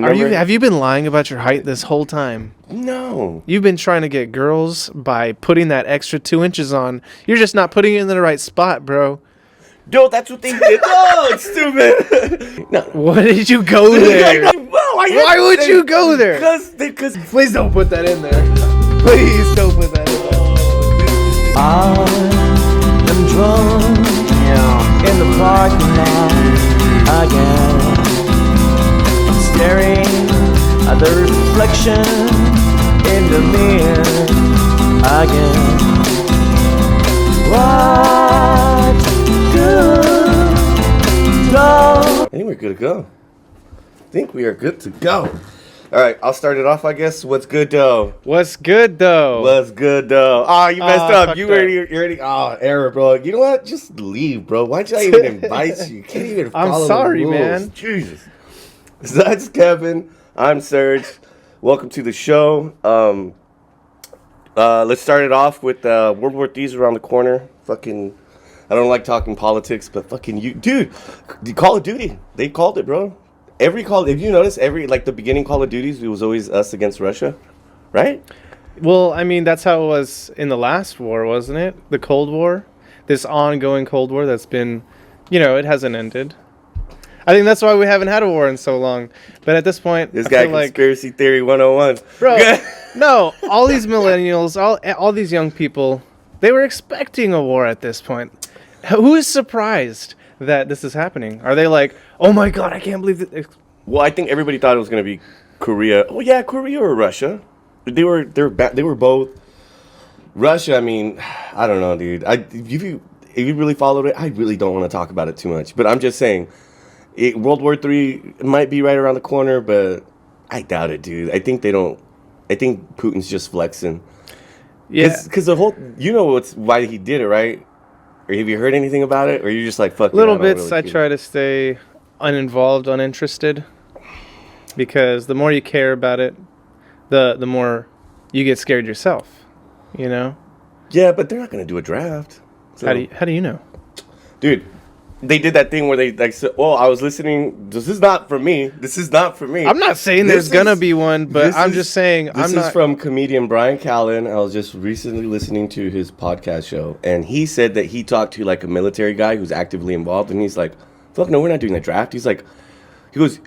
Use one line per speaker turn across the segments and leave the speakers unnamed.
Have you been lying about your height this whole time?
No.
You've been trying to get girls by putting that extra 2 inches on. You're just not putting it in the right spot, bro.
Yo, that's what they did. Oh, it's stupid. No.
Why did you go there? Why would you go there?
Because
Please don't put that in there. Please don't put that in there.
I am drunk in the parking lot again. I'm staring at the reflection in the mirror again. What good go?
I think we're good to go. I think we are good to go. All right, I'll start it off, I guess. What's good, though?
What's good, though?
What's good, though? Oh, you messed up. You
fucked
already. Oh, error, bro. You know what? Just leave, bro. Why'd I even invite you? You can't even follow
I'm sorry,
the rules.
man.
Jesus. That's Kevin. I'm Serge. Welcome to the show. Let's start it off with World War III's around the corner. Fucking, I don't like talking politics, but fucking you, dude. Call of Duty. They called it, bro. Every call, if you notice, the beginning Call of Duties, it was always us against Russia, right?
Well, I mean, that's how it was in the last war, wasn't it? The Cold War. This ongoing Cold War that's been, it hasn't ended. I think that's why we haven't had a war in so long. But at this point,
This
I
guy
feel like,
conspiracy theory 101.
bro, no, all these millennials, all these young people, they were expecting a war at this point. Who is surprised that this is happening? Are they like, oh my god, I can't believe it?
Well, I think everybody thought it was going to be Korea. Oh yeah, Korea or Russia. They were both. Russia, I mean, I don't know, dude. If you really followed it, I really don't want to talk about it too much. But I'm just saying, World War III might be right around the corner, but I doubt it, dude. I think Putin's just flexing.
Yeah,
because the whole, why he did it, right? Or have you heard anything about it? Or you're just like, fuck.
little bits. I try to stay uninvolved, uninterested, because the more you care about it, the more you get scared yourself.
Yeah, but they're not gonna do a draft. So.
How do you know,
dude? They did that thing where they said, "Oh, I was listening. This is not for me. This is not for me."
I'm not saying there's gonna be one, but I'm just saying
this is from comedian Brian Callen. I was just recently listening to his podcast show, and he said that he talked to like a military guy who's actively involved, and he's like, "Fuck no, we're not doing the draft." He goes,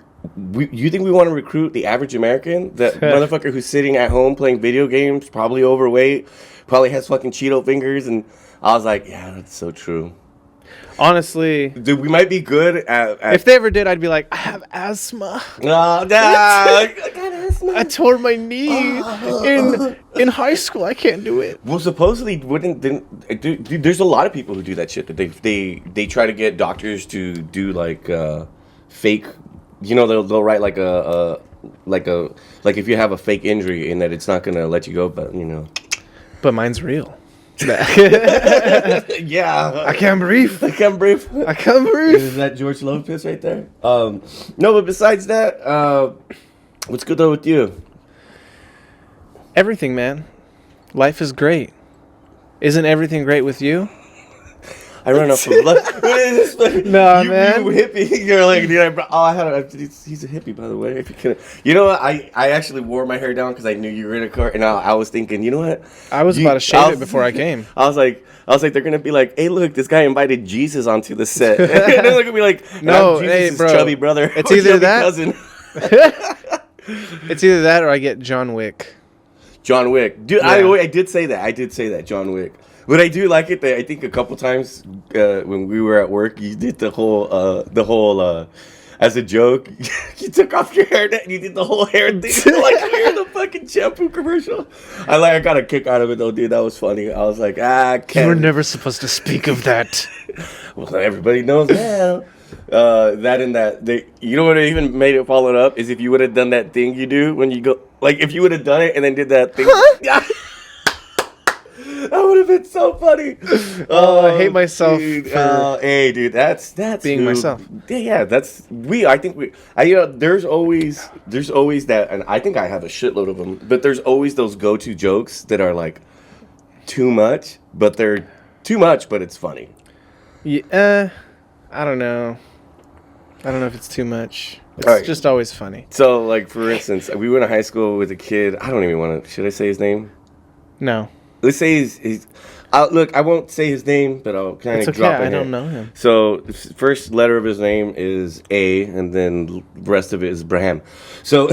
"You think we want to recruit the average American, that motherfucker who's sitting at home playing video games, probably overweight, probably has fucking Cheeto fingers?" And I was like, "Yeah, that's so true."
Honestly,
dude, we might be good at
if they ever did, I'd be like, I have asthma.
I got asthma.
I tore my knee in high school. I can't do it.
Well, supposedly, dude, there's a lot of people who do that shit. That they try to get doctors to do like fake. They'll write like if you have a fake injury and that it's not gonna let you go, but
But mine's real.
Yeah,
I can't breathe.
I can't breathe. Is that George Lopez right there? No, but besides that, what's good though with you?
Everything, man. Life is great. Isn't everything great with you?
I run off of blood.
Nah, man.
You hippie. You're like, dude, he's a hippie, by the way. If you can, what? I actually wore my hair down because I knew you were in a car, and I was thinking, you know what?
I was about to shave it before I came.
I was like, they're gonna be like, hey, look, this guy invited Jesus onto the set. And they're gonna be like, no,
hey,
Jesus'
bro,
chubby brother.
It's either that.
Cousin.
It's either that or I get John Wick.
John Wick, dude.
Yeah.
I did say that, John Wick. But I do like it that I think a couple times when we were at work, you did the whole as a joke, you took off your hairnet and you did the whole hair thing like you're in the fucking shampoo commercial. I got a kick out of it though, dude. That was funny. I was like,
you were never supposed to speak of that.
Well, everybody knows now. You know what even made it follow up is if you would have done that thing you do when you go, like if you would have done it and then did that thing. That would have been so funny.
I hate myself.
Dude. Hey, dude, that's
being myself.
Yeah, there's always that, and I think I have a shitload of them. But there's always those go-to jokes that are like too much, but they're too much, but it's funny.
Yeah, I don't know. I don't know if it's too much. It's
All right.
just always funny.
So, like, for instance, we went to high school with a kid. I don't even want to. Should I say his name?
No,
Let's say he's look, I won't say his name, but I'll kind
it's
of
okay.
drop it.
I don't know him.
So, the first letter of his name is A, and then the rest of it is Braham. So,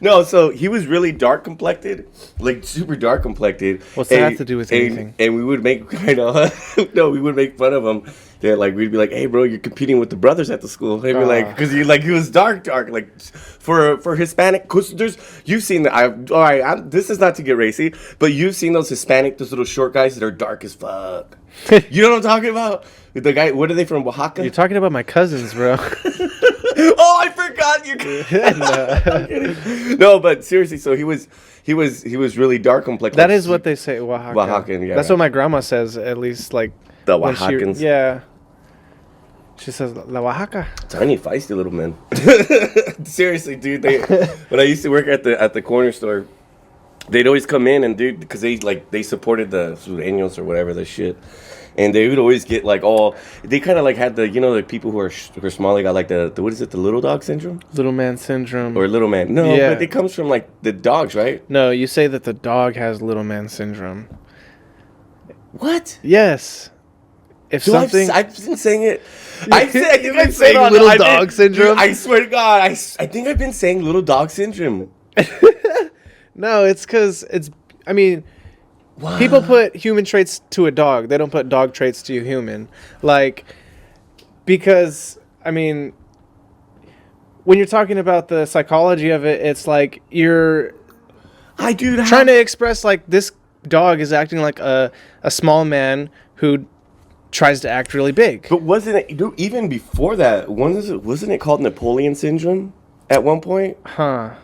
no, so he was really dark complected, like super dark complected.
What's that have to do with anything?
And we would make we would make fun of him. That like we'd be like, hey bro, you're competing with the brothers at the school. They'd be like, because he was dark, like for Hispanic. Cause you've seen that. This is not to get racy, but you've seen those little short guys that are dark as fuck. You know what I'm talking about? The guy, what are they from, Oaxaca?
You're talking about my cousins, bro.
Oh, I forgot you. No, but seriously, so he was really dark complected.
That is what they say, Oaxaca.
Oaxacan, yeah.
That's what my grandma says, at least, like.
The
when
Oaxacans.
Yeah. She says, La Oaxaca.
Tiny, feisty little men. Seriously, dude. When I used to work at the corner store, they'd always come in and dude, because they supported the Sureños or whatever the shit, and they would always get like they kind of like had the people who are small. They got like the what is it, the little dog syndrome?
Little man syndrome.
Or little man? No,
Yeah.
but it comes from like the dogs, right?
No, you say that the dog has little man syndrome.
What?
Yes. If something.
I've been saying it. I think I'm
been
saying
saying little dog syndrome?
I swear to God, I think I've been saying little dog syndrome.
No, it's because it's. I mean,
What?
people put human traits to a dog. They don't put dog traits to a human. Like, because, I mean, when you're talking about the psychology of it, it's like you're trying to express, like, this dog is acting like a small man who tries to act really big.
But wasn't it even before that? Wasn't it called Napoleon syndrome at one point?
Huh.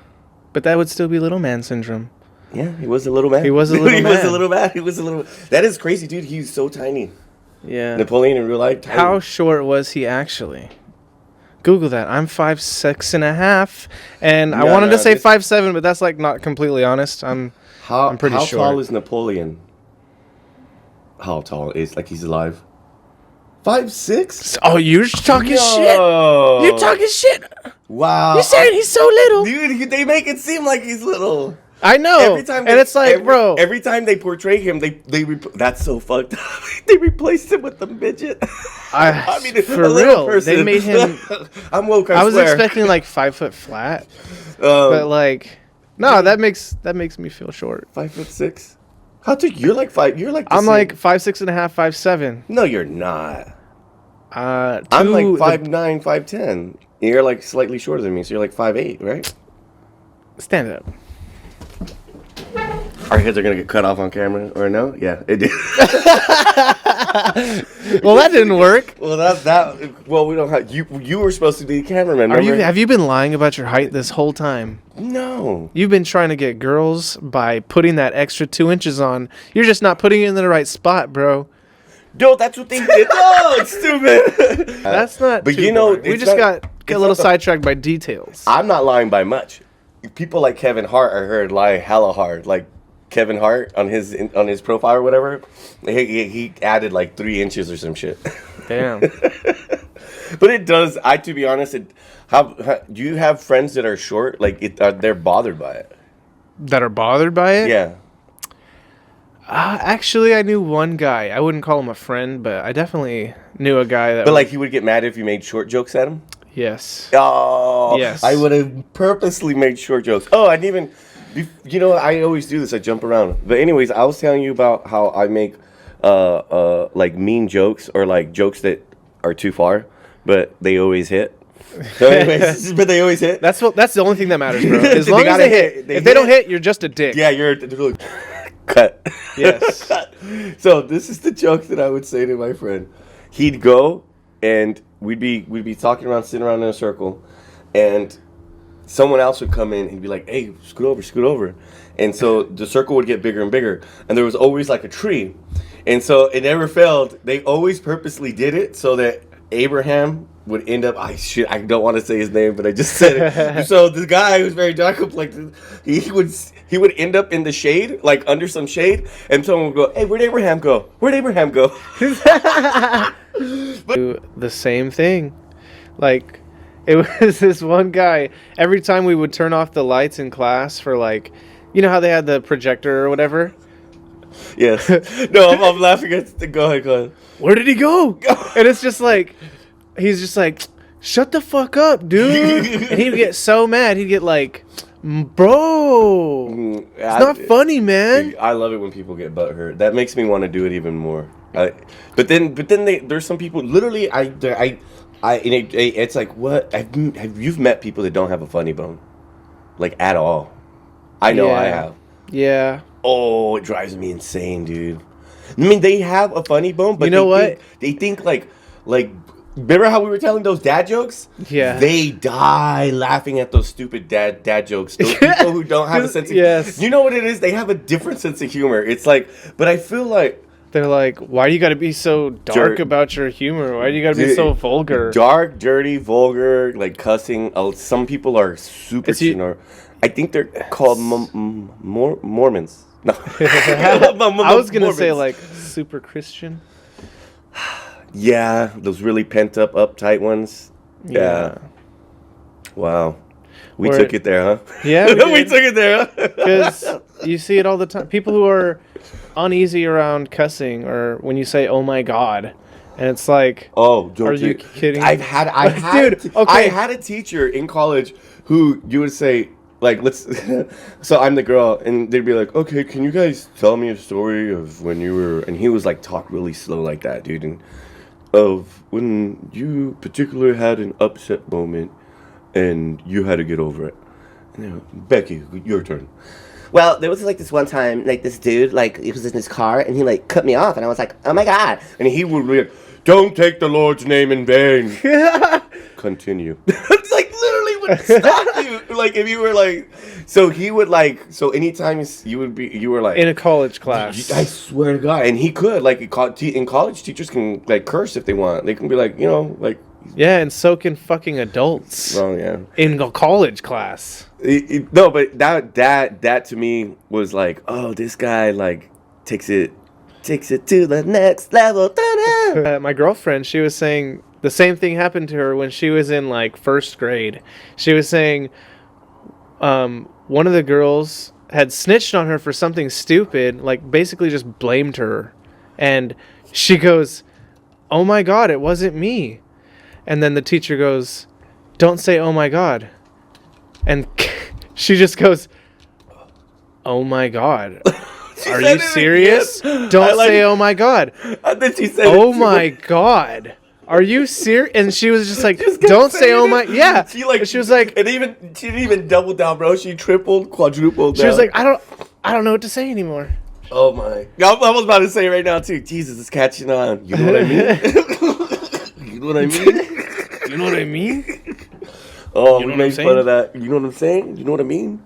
But that would still be little man syndrome.
Yeah, he was a little man.
He was a little
He
man.
was a little man. He was a little. That is crazy, dude. He's so tiny.
Yeah.
Napoleon in real life. Tiny.
How short was he actually? Google that. I'm 5'6.5", and I wanted to say 5'7", but that's like not completely honest. I'm pretty
how
short.
tall is Napoleon? How tall is he's alive? 5'6".
Oh, you're talking shit. You're talking shit.
Wow.
You're saying he's so little.
Dude, they make it seem like he's little.
I know.
Every time
and it's like, bro.
Every time they portray him, that's so fucked up. They replaced him with the midget.
I
mean,
for
a little
real,
person.
they made him.
I'm woke.
I was
swear.
expecting like 5 foot flat, but like, no, that makes me feel short.
5'6". How tall? You're like 5. You're like.
I'm like 5'6.5", 5'7".
No, you're not.
I'm
I'm like 5'9", 5'10". You're like slightly shorter than me, so you're like 5'8", right?
Stand up.
Our heads are gonna get cut off on camera, or no? Yeah, it did.
Well, that didn't work.
Well, that. Well, we don't have you. You were supposed to be the cameraman. Remember?
Have you been lying about your height this whole time?
No.
You've been trying to get girls by putting that extra 2 inches on. You're just not putting it in the right spot, bro.
No, that's what they did. No, it's stupid.
That's not.
But
too
you know,
boring. We
it's
just
not-
got
it's
a little
not the-
sidetracked by details.
I'm not lying by much. People like Kevin Hart, I heard, lie hella hard. Like Kevin Hart on his profile or whatever, he added like 3 inches or some shit.
Damn.
But it does. To be honest, how do you have friends that are short? Like they're bothered by it.
That are bothered by it?
Yeah.
Actually, I knew one guy. I wouldn't call him a friend, but I definitely knew a guy that.
But like he would get mad if you made short jokes at him.
Yes.
Oh.
Yes.
I would have purposely made short jokes. Oh, I didn't even. You know, I always do this. I jump around. But anyways, I was telling you about how I make like mean jokes or like jokes that are too far, but they always hit. So anyways, but they always hit.
That's the only thing that matters, bro. As long as
gotta
they hit. If they don't hit, you're just a dick.
Yeah, you're cut.
Yes.
So this is the joke that I would say to my friend. He'd go and we'd be talking around, sitting around in a circle, and someone else would come in and be like, "Hey, scoot over." And so the circle would get bigger and bigger, and there was always like a tree, and so it never failed. They always purposely did it so that Abraham would end up. I don't want to say his name, but I just said it. So the guy who's very dark complected, he would end up in the shade, like under some shade, and someone would go, "Hey, where'd Abraham go? Where'd Abraham go?"
Do the same thing. Like, It was this one guy. Every time we would turn off the lights in class for like, you know how they had the projector or whatever.
Yes. No, I'm laughing at the go ahead.
Where did he go? And it's just like, he's just like, shut the fuck up, dude. And he would get so mad. He'd get like, bro, it's not funny, man.
I love it when people get butthurt. That makes me want to do it even more. But then there's some people. Literally, it's like, what? You've met people that don't have a funny bone, like at all. I know I have.
Yeah.
Oh, it drives me insane, dude. I mean, they have a funny bone, but
you know what?
They think like. Remember how we were telling those dad jokes?
Yeah.
They die laughing at those stupid dad jokes. Those people who don't have a sense of
yes.
You know what it is? They have a different sense of humor. It's like, but I feel like
they're like, why do you got to be so dark about your humor? Why do you got to be so vulgar?
Dark, dirty, vulgar, like cussing. Some people are super. I think they're called Mormons. No.
I was gonna say like super Christian.
Yeah, those really pent up, uptight ones. Yeah. Wow. We took it there, huh?
Yeah,
we took it there, huh?
Because you see it all the time. People who are uneasy around cussing, or when you say "Oh my God," and it's like,
"Oh,
are you kidding?"
I had a teacher in college who you would say, like, so I'm the girl, and they'd be like, okay, can you guys tell me a story of when you were, and he was like, talk really slow like that, dude, and of when you particularly had an upset moment and you had to get over it. And Becky, your turn.
Well, there was like this one time, like this dude, like he was in his car and he like cut me off, and I was like, oh my God.
And he would be like, don't take the Lord's name in vain. Continue. It's like literally would stop you. Like if you were like, so he would like, so anytime you were like
in a college class.
I swear to God, and he could like in college, teachers can like curse if they want. They can be like, like.
Yeah, and so can fucking adults.
Oh yeah.
In a college class.
No, but that to me was like, oh, this guy like takes it to the next level.
My girlfriend, she was saying the same thing happened to her when she was in like first grade. She was saying one of the girls had snitched on her for something stupid, like basically just blamed her. And she goes, oh my God, it wasn't me. And then the teacher goes, don't say oh my God. And she just goes, oh my God. Are you serious? Don't say oh my God.
And then she said,
oh my God. Are you serious? And she was just like, don't say oh my. Yeah. She was like,
and she didn't even double down, bro. She tripled, quadrupled down.
She was like, I don't know what to say anymore.
Oh my. I was about to say right now too. Jesus, it's catching on. You know what I mean? You know what I mean?
You know what I mean?
Oh, you know we made fun of that. You know what I'm saying? You know what I mean?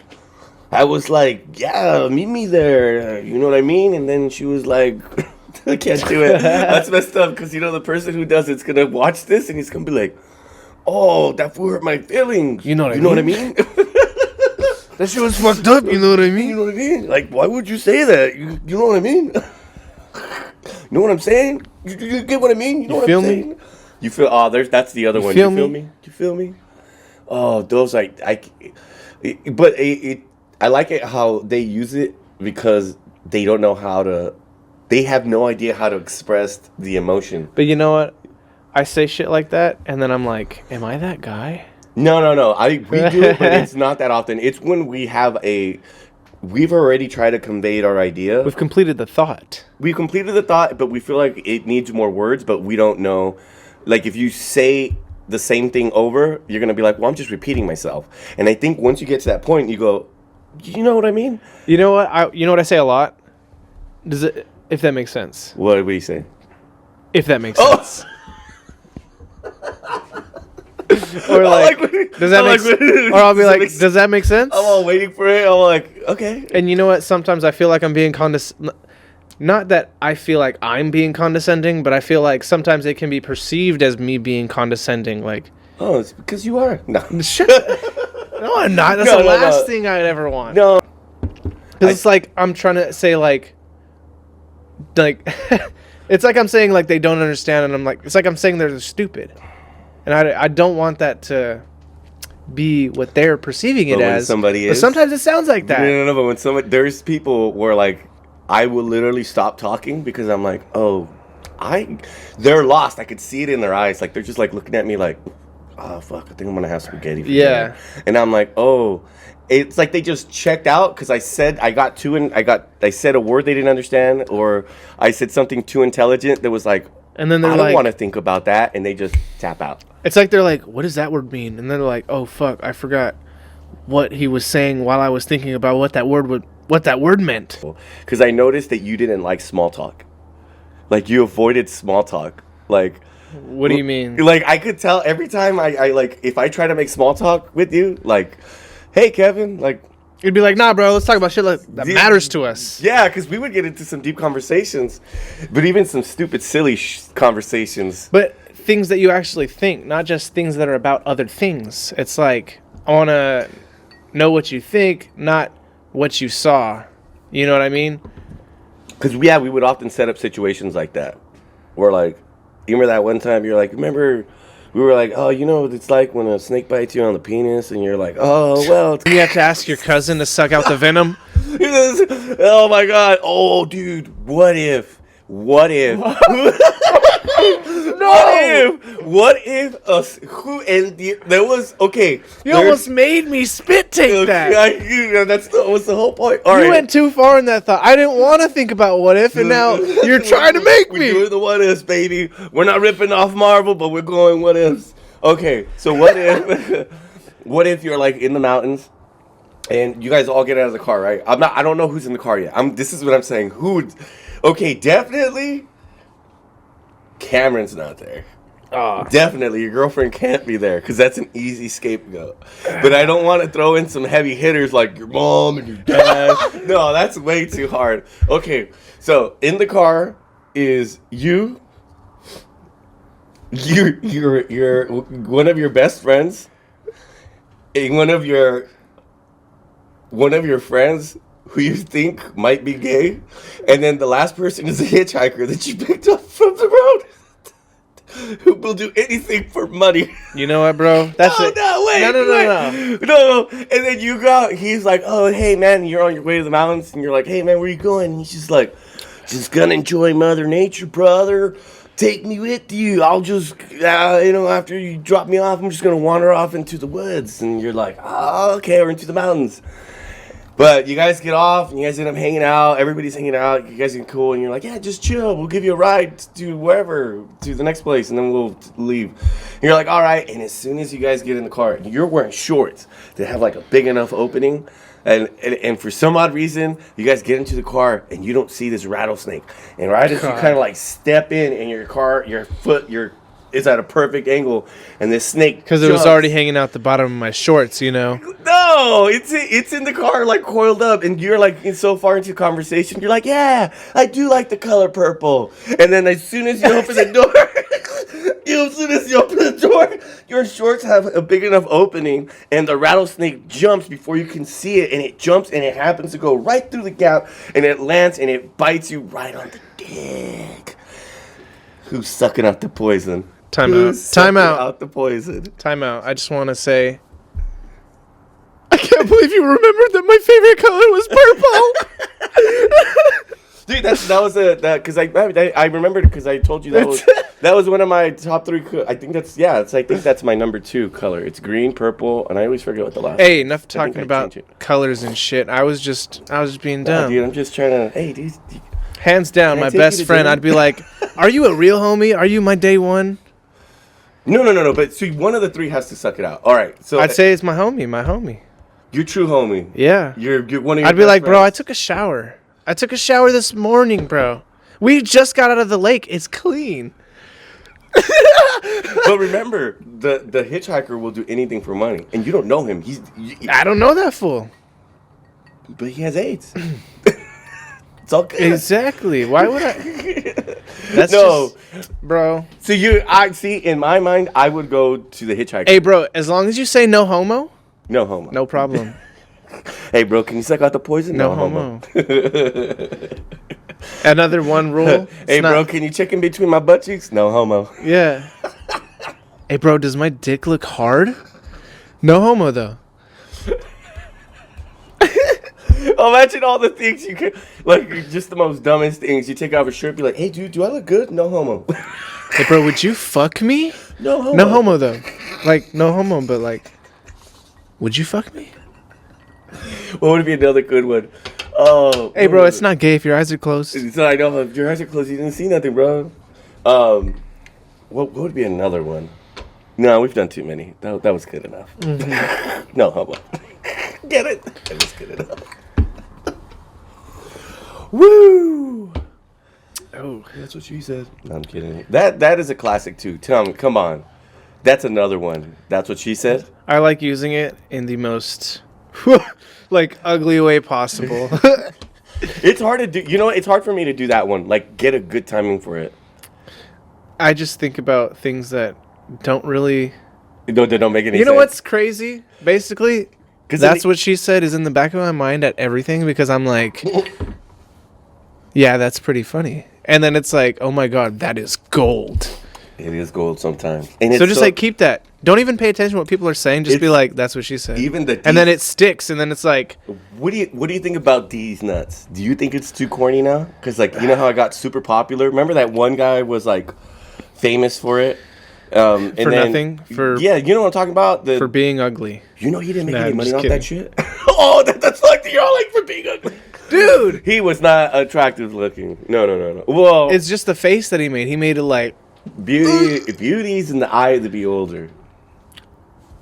I was like, yeah, meet me there. You know what I mean? And then she was like, I can't do it. That's messed up because, the person who does it's going to watch this and he's going to be like, oh, that fool hurt my feelings.
You know what
I mean?
That shit was fucked up. You know what I mean?
You know what I mean? Like, why would you say that? You know what I mean? You know what I'm saying? You get what I mean? You know what I'm saying?
Me?
You feel, that's the other one. You feel me? You feel me? Oh, those, but I like it how they use it because they don't know they have no idea how to express the emotion.
But you know what? I say shit like that, and then I'm like, am I that guy?
No. We do it, but it's not that often. It's when we've already tried to convey our idea.
We've completed the thought.
But we feel like it needs more words, but we don't know. Like, if you say the same thing over, you're going to be like, well, I'm just repeating myself. And I think once you get to that point, you go, you know what I mean?
You know what? I say a lot? If that makes sense.
What do you say?
If that makes sense. Or like, does that make sense? Or I'll be like, does that make sense?
I'm all waiting for it. I'm like, okay.
And you know what? Sometimes I feel like I'm being not that I feel like I'm being condescending, but I feel like sometimes it can be perceived as me being condescending. Like,
oh, it's because you are. No.
No, I'm not. That's the last thing I'd ever want.
No.
Because it's like I'm trying to say like it's like I'm saying like they don't understand, and I'm like, it's like I'm saying they're stupid. and I don't want that to be what they're perceiving it
But when
as.
somebody
but
is-
sometimes it sounds like that.
No, but when there's people where like I will literally stop talking because I'm like, oh, they're lost. I could see it in their eyes. Like they're just like looking at me like, oh fuck, I think I'm gonna have spaghetti for dinner. And I'm like, oh, it's like they just checked out because I said I said a word they didn't understand, or I said something too intelligent that was like,
And then they're
I
like,
don't want to think about that, and they just tap out.
it's like they're like, what does that word mean? And then they're like, oh fuck, I forgot what he was saying while I was thinking about what that word meant.
Because I noticed that you didn't like small talk. Like you avoided small talk. Like,
What do you mean?
like I could tell every time I like if I try to make small talk with you, like, hey Kevin, like,
You'd be like, nah, bro, let's talk about shit that
Yeah.
matters to us.
yeah, because we would get into some deep conversations, but even some stupid, silly conversations.
But things that you actually think, not just things that are about other things. It's like, I want to know what you think, not what you saw. You know what I mean?
Because yeah, we would often set up situations like that, where like, you remember that one time you're like, remember. We were like, oh, you know what it's like when a snake bites you on the penis, and you're like, oh, well, it's
You have to ask your cousin to suck out the venom.
oh my god. Oh, dude. What if? What if? What if us? Who? And there was okay.
You almost made me spit take that.
That was the whole point. All
You
right.
went too far in that thought. I didn't want to think about what if, and now you're trying to make
We're
me.
doing the what ifs, baby. We're not ripping off Marvel, but we're going what ifs. Okay, so what if? What if you're like in the mountains, and you guys all get out of the car, right? I don't know who's in the car yet. This is what I'm saying. Who? Okay, definitely. Cameron's not there. Definitely, your girlfriend can't be there because that's an easy scapegoat. But I don't want to throw in some heavy hitters like your mom and your dad. No, that's way too hard. Okay, so in the car is you, your one of your best friends, and one of your friends who you think might be gay, and then the last person is a hitchhiker that you picked up from the road. Who will do anything for money?
You know what, bro? That's it.
No, wait. No. And then you go out, he's like, oh, hey, man, you're on your way to the mountains. And you're like, hey, man, where you going? And he's just like, just gonna enjoy Mother Nature, brother. Take me with you. I'll just, after you drop me off, I'm just gonna wander off into the woods. And you're like, oh, okay, or into the mountains. But you guys get off, and you guys end up hanging out. Everybody's hanging out. You guys get cool, and you're like, yeah, just chill. We'll give you a ride to wherever, to the next place, and then we'll leave. And you're like, all right. And as soon as you guys get in the car, you're wearing shorts that have like a big enough opening. And for some odd reason, you guys get into the car, and you don't see this rattlesnake. And right as you kind of like step in, and your foot is at a perfect angle, and this snake
because it was
jumps.
already hanging out the bottom of my shorts, you know.
No, it's in the car like coiled up, and you're like so far into conversation. You're like, yeah, I do like the color purple. And then as soon as you open the door, your shorts have a big enough opening, and the rattlesnake jumps before you can see it, and it jumps, and it happens to go right through the gap, and it lands, and it bites you right on the dick. Who's sucking out the poison?
Time out.
The poison.
Time out. I just want to say, I can't believe you remembered that my favorite color was purple.
Dude, that because I remembered because I told you that was one of my top 3. I think that's my number 2 color. It's green, purple, and I always forget what the last.
Hey, enough
I think
talking
I
about
changed it.
colors and shit. I was just being dumb.
Dude, I'm just trying to. Hey, dude.
Hands down,
Can I
my
take you
best
to
friend.
dinner?
I'd be like, "Are you a real homie? Are you my day one?"
No. But see, one of the 3 has to suck it out. All right. So
I'd say it's my homie.
you're true homie.
Yeah.
You're one of your.
I'd be
best
like, bro, I
friends.
took a shower. I took a shower this morning, bro. We just got out of the lake. It's clean.
But remember, the hitchhiker will do anything for money, and you don't know him.
I don't know that fool.
But he has AIDS. It's all good.
Exactly. Why would I? That's
No.
just, bro.
So I see. In my mind, I would go to the hitchhiker.
Hey, bro. As long as you say no homo,
No homo.
no problem.
Hey, bro, can you suck out the poison?
No homo. Another one rule.
Hey,
It's
bro,
not-
can you check in between my butt cheeks? No homo.
Yeah. Hey, bro, does my dick look hard? No homo, though.
Imagine all the things you could, like, just the most dumbest things. You take off a shirt, be like, hey, dude, do I look good? No homo.
Hey, bro, would you fuck me?
No homo.
No homo, though. Like, no homo, but, like, would you fuck me?
What would be another good one? Oh.
Hey, bro, it's not gay if your eyes are closed.
So I know if your eyes are closed, you didn't see nothing, bro. What would be another one? No, we've done too many. That was good enough.
Mm-hmm.
No homo. Get it? It was good enough. Woo!
Oh.
That's what she said. No, I'm kidding. That is a classic too. Tom, come on. That's another one. That's what she said.
I like using it in the most, like, ugly way possible.
It's hard to do. You know, it's hard for me to do that one. Like, get a good timing for it.
I just think about things that don't really...
They don't make any sense.
You know what's crazy? Basically,
'Cause
that's what she said is in the back of my mind at everything because I'm like, yeah, that's pretty funny. And then it's like, oh my God, that is gold.
It is gold sometimes. And
So
it's
just like keep that. Don't even pay attention to what people are saying. Just be
It's-
like, that's what she said.
even the
and then it sticks. And then it's like,
What do you think about D's nuts? Do you think it's too corny now? Because, like, you know how it got super popular? Remember that one guy was, like, famous for it? And
For nothing?
Yeah, you know what I'm talking about?
for being ugly.
You know he didn't make
Nah,
any
I'm
money
just
off
kidding.
that shit? Oh, that's like, you're all like, for being ugly.
Dude!
He was not attractive looking. No. Well,
It's just the face that he made. He made it like,
beauty's in the eye of the beholder.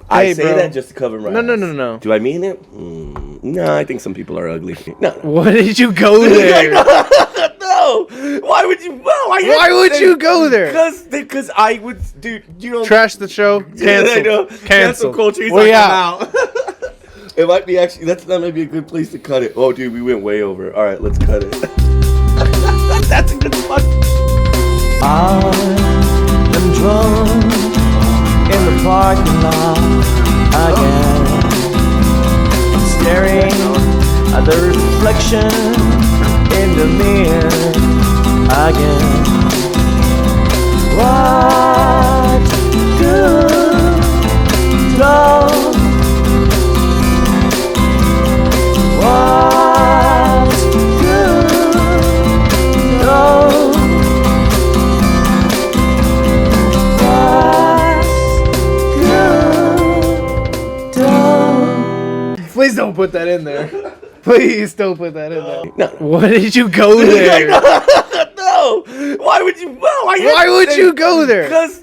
I
Hey,
say
bro.
that just to cover my ass.
No.
Do I mean it? No, I think some people are ugly. No.
What did you go there?
No. Why would you? Well,
Why would you go there?
Because I would, dude. You know,
Trash the show.
I know.
Cancel.
Cancel culture. He's
We
like,
out.
I'm out. It might be actually. That might be a good place to cut it. Oh, dude, we went way over. All right, let's cut it. That's a good spot.
I am drunk in the parking lot again. I'm staring at the reflection in the mirror again. What good love? What good love?
Please don't put that in there. Please don't put that in there.
No.
What did you go there?
No. Why would you? Well,
Why would you go there?
Because